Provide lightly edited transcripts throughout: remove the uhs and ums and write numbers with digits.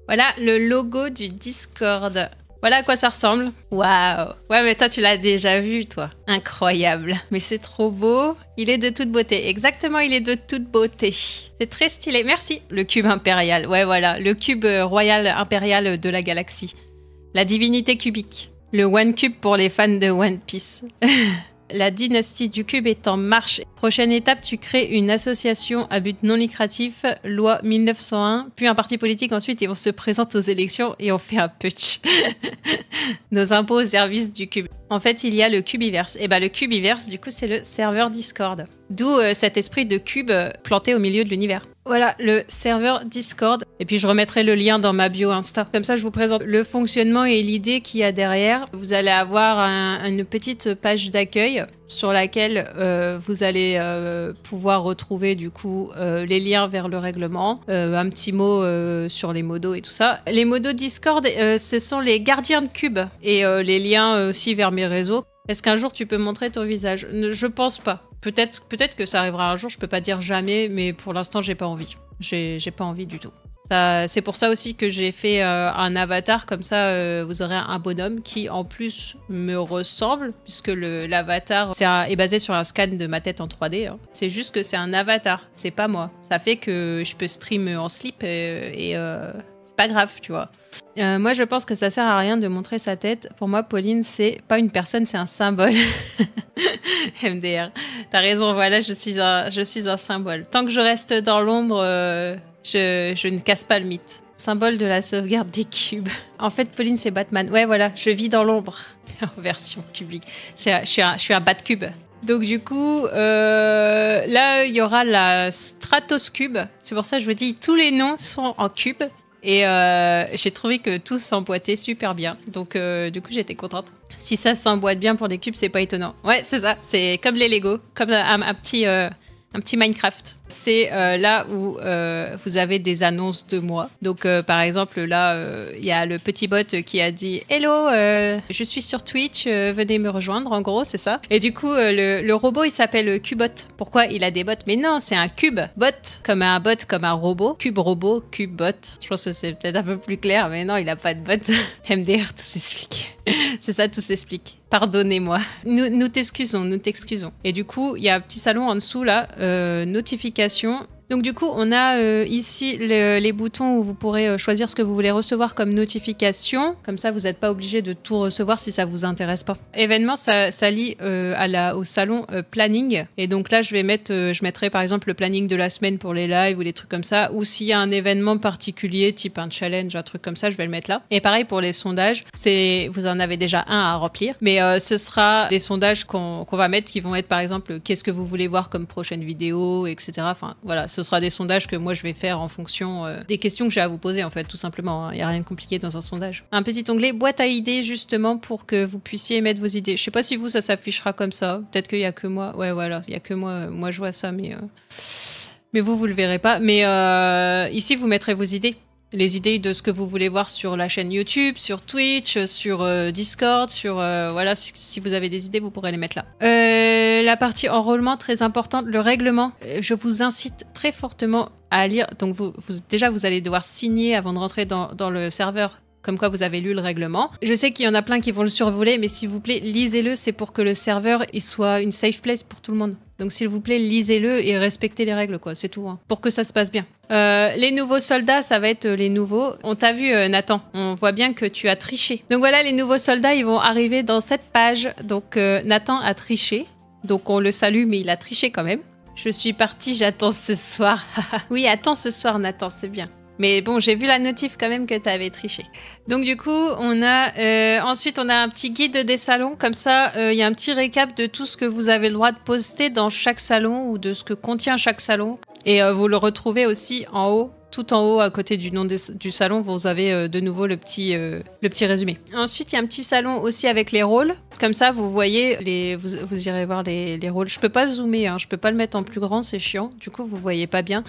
Voilà le logo du Discord. Voilà à quoi ça ressemble. Waouh. Ouais, mais toi, tu l'as déjà vu, toi. Incroyable. Mais c'est trop beau. Il est de toute beauté. Exactement, il est de toute beauté. C'est très stylé. Merci. Le cube impérial. Ouais, voilà. Le cube royal impérial de la galaxie. La divinité cubique. Le One Cube pour les fans de One Piece. La dynastie du cube est en marche. Prochaine étape, tu crées une association à but non lucratif, loi 1901, puis un parti politique ensuite et on se présente aux élections et on fait un putsch. Nos impôts au service du cube. En fait, il y a le Cubiverse. Et bah le Cubiverse, du coup, c'est le serveur Discord. D'où cet esprit de cube planté au milieu de l'univers. Voilà, le serveur Discord. Et puis, je remettrai le lien dans ma bio Insta. Comme ça, je vous présente le fonctionnement et l'idée qu'il y a derrière. Vous allez avoir une petite page d'accueil sur laquelle vous allez pouvoir retrouver, du coup, les liens vers le règlement. Un petit mot sur les modos et tout ça. Les modos Discord, ce sont les gardiens de cube. Et les liens aussi vers mes réseaux. Est-ce qu'un jour, tu peux montrer ton visage? Je pense pas. Peut-être que ça arrivera un jour, je peux pas dire jamais, mais pour l'instant, j'ai pas envie. J'ai pas envie du tout. C'est pour ça aussi que j'ai fait un avatar, comme ça vous aurez un bonhomme qui en plus me ressemble, puisque l'avatar est basé sur un scan de ma tête en 3D. Hein. C'est juste que c'est un avatar, c'est pas moi. Ça fait que je peux stream en slip et c'est pas grave, tu vois. Moi, je pense que ça sert à rien de montrer sa tête. Pour moi, Pauline, c'est pas une personne, c'est un symbole. MDR. T'as raison, voilà, je suis un symbole. Tant que je reste dans l'ombre, je ne casse pas le mythe. Symbole de la sauvegarde des cubes. En fait, Pauline, c'est Batman. Ouais, voilà, je vis dans l'ombre. En version cubique. Je suis un Batcube. Donc du coup, là, il y aura la Stratoscube. C'est pour ça que je vous dis, tous les noms sont en cube. Et j'ai trouvé que tout s'emboîtait super bien. Donc du coup, j'étais contente. Si ça s'emboîte bien pour des cubes, c'est pas étonnant. Ouais, c'est ça. C'est comme les Lego. Comme un petit Minecraft. C'est là où vous avez des annonces de moi. Donc, par exemple, là, il y a le petit bot qui a dit « Hello, je suis sur Twitch, venez me rejoindre », en gros, c'est ça. Et du coup, le robot, il s'appelle Cubot. Pourquoi il a des bots? Mais non, c'est un cube bot, comme un robot. Cube robot, cube bot. Je pense que c'est peut-être un peu plus clair, mais non, il a pas de bot. MDR, tout s'explique. C'est ça, tout s'explique. Pardonnez-moi. Nous t'excusons. Et du coup, il y a un petit salon en dessous, là, notification. Donc du coup, on a ici les boutons où vous pourrez choisir ce que vous voulez recevoir comme notification. Comme ça, vous n'êtes pas obligé de tout recevoir si ça vous intéresse pas. Événement, ça lie au salon planning. Et donc là, je mettrai par exemple le planning de la semaine pour les lives ou des trucs comme ça. Ou s'il y a un événement particulier, type un challenge, un truc comme ça, je vais le mettre là. Et pareil pour les sondages, vous en avez déjà un à remplir. Mais ce sera des sondages qu'on va mettre qui vont être par exemple, qu'est-ce que vous voulez voir comme prochaine vidéo, etc. Enfin, voilà. Ce sera des sondages que moi je vais faire en fonction des questions que j'ai à vous poser en fait, tout simplement. Il n'y a rien de compliqué dans un sondage. Un petit onglet boîte à idées justement pour que vous puissiez mettre vos idées. Je sais pas si ça s'affichera comme ça. Peut-être qu'il y a que moi. Ouais, voilà, il y a que moi. Moi je vois ça, mais vous le verrez pas. Mais ici vous mettrez vos idées. Les idées de ce que vous voulez voir sur la chaîne YouTube, sur Twitch, sur Discord, voilà, si vous avez des idées, vous pourrez les mettre là. La partie enrôlement, très importante, le règlement. Je vous incite très fortement à lire. Donc déjà, vous allez devoir signer avant de rentrer dans le serveur. Comme quoi vous avez lu le règlement. Je sais qu'il y en a plein qui vont le survoler, mais s'il vous plaît, lisez-le. C'est pour que le serveur il soit une safe place pour tout le monde. Donc s'il vous plaît, lisez-le et respectez les règles, quoi. C'est tout, hein, pour que ça se passe bien. Les nouveaux soldats, ça va être les nouveaux. On t'a vu, Nathan. On voit bien que tu as triché. Donc voilà, les nouveaux soldats, ils vont arriver dans cette page. Donc Nathan a triché. Donc on le salue, mais il a triché quand même. Je suis partie, j'attends ce soir. Oui, attends ce soir, Nathan, c'est bien. Mais bon, j'ai vu la notif quand même que tu avais triché. Donc du coup, ensuite on a un petit guide des salons. Comme ça, il y a un petit récap de tout ce que vous avez le droit de poster dans chaque salon ou de ce que contient chaque salon. Et vous le retrouvez aussi en haut, tout en haut, à côté du nom du salon, vous avez de nouveau le petit résumé. Ensuite, il y a un petit salon aussi avec les rôles. Comme ça, vous voyez, vous irez voir les rôles. Je peux pas zoomer, hein, je peux pas le mettre en plus grand, c'est chiant. Du coup, vous voyez pas bien.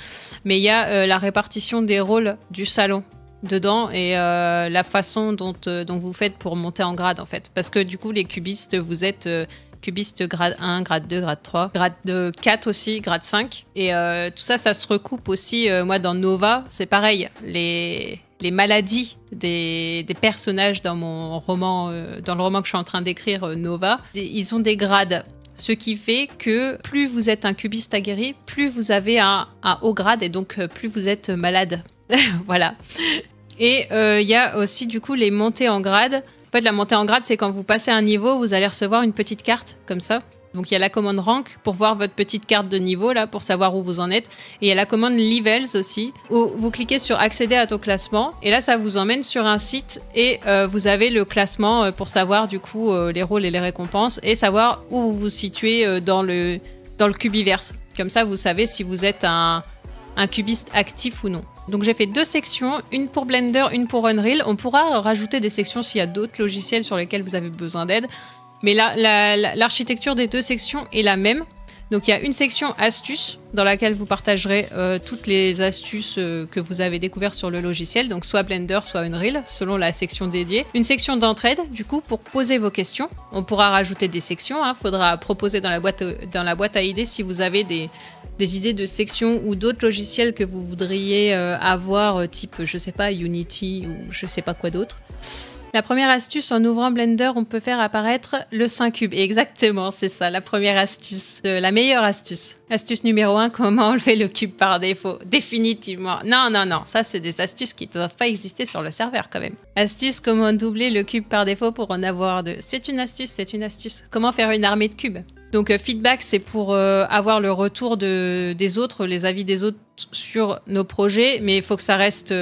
Mais il y a la répartition des rôles du salon dedans et la façon dont vous faites pour monter en grade, en fait. Parce que du coup, les cubistes, vous êtes cubiste grade 1, grade 2, grade 3, grade 4 aussi, grade 5. Et tout ça, ça se recoupe aussi. Moi, dans Nova, c'est pareil. Les maladies des personnages dans mon roman, dans le roman que je suis en train d'écrire, Nova, ils ont des grades. Ce qui fait que plus vous êtes un cubiste aguerri, plus vous avez un haut grade et donc plus vous êtes malade. Voilà. Et il y a aussi du coup les montées en grade. En fait, la montée en grade, c'est quand vous passez un niveau, vous allez recevoir une petite carte comme ça. Donc il y a la commande rank pour voir votre petite carte de niveau là, pour savoir où vous en êtes. Et il y a la commande levels aussi, où vous cliquez sur accéder à ton classement. Et là, ça vous emmène sur un site et vous avez le classement pour savoir du coup les rôles et les récompenses et savoir où vous vous situez dans le cubiverse. Comme ça, vous savez si vous êtes un cubiste actif ou non. Donc j'ai fait 2 sections, une pour Blender, une pour Unreal. On pourra rajouter des sections s'il y a d'autres logiciels sur lesquels vous avez besoin d'aide. Mais l'architecture des 2 sections est la même. Donc il y a une section astuces dans laquelle vous partagerez toutes les astuces que vous avez découvertes sur le logiciel, donc soit Blender, soit Unreal, selon la section dédiée. Une section d'entraide, du coup, pour poser vos questions. On pourra rajouter des sections, hein. Faudra proposer dans la boîte à idées si vous avez des idées de sections ou d'autres logiciels que vous voudriez avoir, type, je sais pas, Unity ou je sais pas quoi d'autre. La première astuce, en ouvrant Blender, on peut faire apparaître le 5 cube. Exactement, c'est ça, la première astuce, la meilleure astuce. Astuce numéro 1, comment enlever le cube par défaut? Définitivement. Non, ça c'est des astuces qui ne doivent pas exister sur le serveur quand même. Astuce, comment doubler le cube par défaut pour en avoir 2. C'est une astuce. Comment faire une armée de cubes? Donc feedback, c'est pour avoir le retour des autres, les avis des autres sur nos projets, mais il faut que ça reste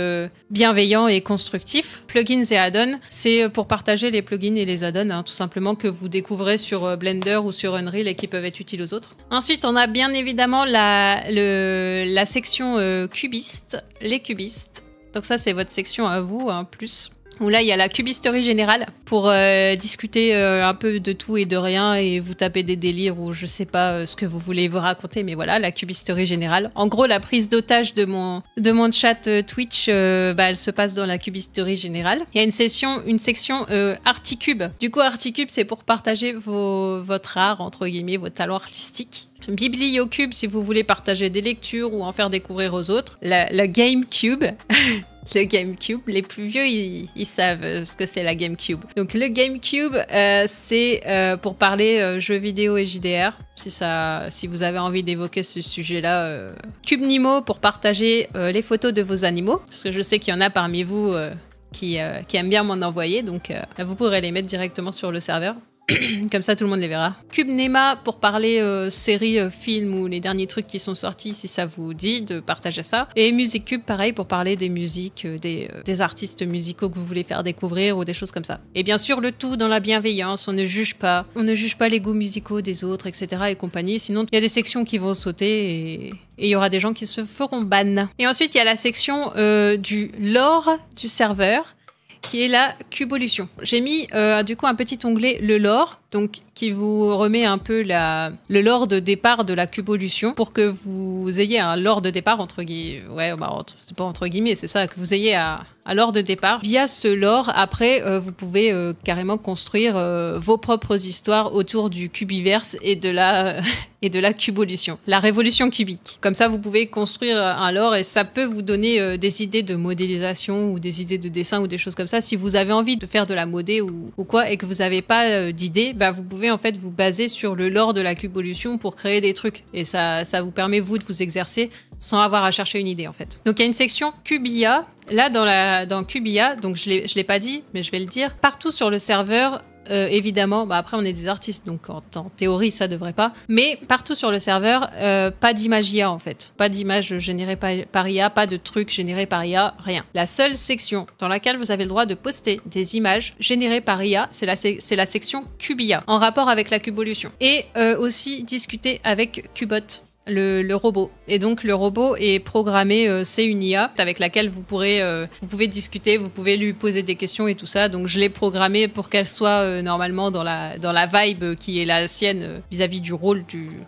bienveillant et constructif. Plugins et add-ons, c'est pour partager les plugins et les add-ons, hein, tout simplement, que vous découvrez sur Blender ou sur Unreal et qui peuvent être utiles aux autres. Ensuite, on a bien évidemment la section cubiste, les cubistes. Donc ça, c'est votre section à vous, hein, plus... Où là, il y a la cubisterie générale pour discuter un peu de tout et de rien et vous taper des délires ou je sais pas ce que vous voulez vous raconter, mais voilà, la cubisterie générale. En gros, la prise d'otage de mon chat Twitch, elle se passe dans la cubisterie générale. Il y a une section Articube. Du coup, Articube, c'est pour partager votre art, entre guillemets, vos talents artistiques. Bibliocube, si vous voulez partager des lectures ou en faire découvrir aux autres. La GameCube. Le GameCube, les plus vieux, ils savent ce que c'est la GameCube. Donc le GameCube, c'est pour parler jeux vidéo et JDR, si vous avez envie d'évoquer ce sujet-là. CubeNemo pour partager les photos de vos animaux, parce que je sais qu'il y en a parmi vous qui aiment bien m'en envoyer, donc vous pourrez les mettre directement sur le serveur. Comme ça, tout le monde les verra. CubeNema pour parler séries, films ou les derniers trucs qui sont sortis, si ça vous dit de partager ça. Et MusicCube, pareil, pour parler des musiques, des artistes musicaux que vous voulez faire découvrir ou des choses comme ça. Et bien sûr, le tout dans la bienveillance. On ne juge pas les goûts musicaux des autres, etc. et compagnie. Sinon, il y a des sections qui vont sauter et il y aura des gens qui se feront ban. Et ensuite, il y a la section du lore du serveur, qui est la cubolution. J'ai mis du coup un petit onglet le lore, donc qui vous remet un peu le lore de départ de la cubolution pour que vous ayez un lore de départ entre guillemets. Ouais, c'est pas entre guillemets, c'est ça, que vous ayez un lore de départ. Via ce lore, après, vous pouvez carrément construire vos propres histoires autour du cubiverse et de la cubolution. La révolution cubique. Comme ça, vous pouvez construire un lore et ça peut vous donner des idées de modélisation ou des idées de dessin ou des choses comme ça. Si vous avez envie de faire de la modé ou quoi et que vous n'avez pas d'idée, vous pouvez en fait vous baser sur le lore de la cubolution pour créer des trucs. Et ça vous permet, vous, de vous exercer sans avoir à chercher une idée, en fait. Donc, il y a une section Cubia. Là, dans Cubia, donc je l'ai pas dit, mais je vais le dire, partout sur le serveur, évidemment, après, on est des artistes, donc en théorie, ça devrait pas. Mais partout sur le serveur, pas d'image IA, en fait. Pas d'image générée par IA, pas de trucs générés par IA, rien. La seule section dans laquelle vous avez le droit de poster des images générées par IA, c'est la section Cubia, en rapport avec la cubolution. Et aussi discuter avec Cubot. Le robot. Et donc le robot est programmé, c'est une IA avec laquelle vous pouvez discuter, vous pouvez lui poser des questions et tout ça. Donc je l'ai programmé pour qu'elle soit normalement dans la vibe qui est la sienne vis-à-vis du rôle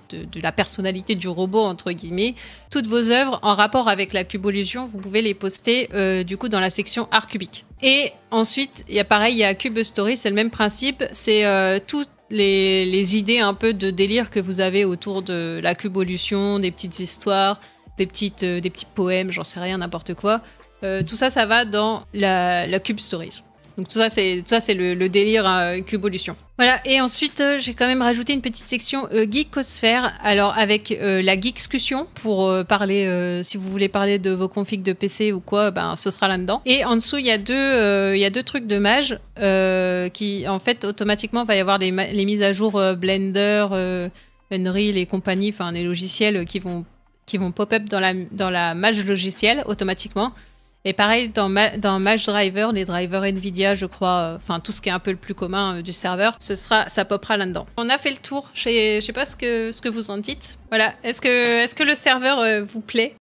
de la personnalité du robot, entre guillemets. Toutes vos œuvres en rapport avec la cubolution, vous pouvez les poster du coup dans la section art cubique. Et ensuite, il y a Cube Story, c'est le même principe, c'est les idées un peu de délire que vous avez autour de la Cubolution, des petites histoires, des petits poèmes, j'en sais rien, n'importe quoi. Tout ça, ça va dans la Cube Stories. Donc tout ça, c'est le délire Cubolution. Voilà, et ensuite, j'ai quand même rajouté une petite section Geekosphère, alors avec la Geekscussion, pour parler, si vous voulez parler de vos configs de PC ou quoi, ben ce sera là-dedans. Et en dessous, il y a deux trucs de mage, qui, en fait, automatiquement, va y avoir les mises à jour Blender, Unreal et compagnie, enfin les logiciels qui vont pop-up dans la mage logicielle, automatiquement. Et pareil, dans Mage Driver, les drivers Nvidia, je crois, enfin tout ce qui est un peu le plus commun du serveur, ça popera là-dedans. On a fait le tour, je sais pas ce que vous en dites. Voilà, est-ce que le serveur vous plaît?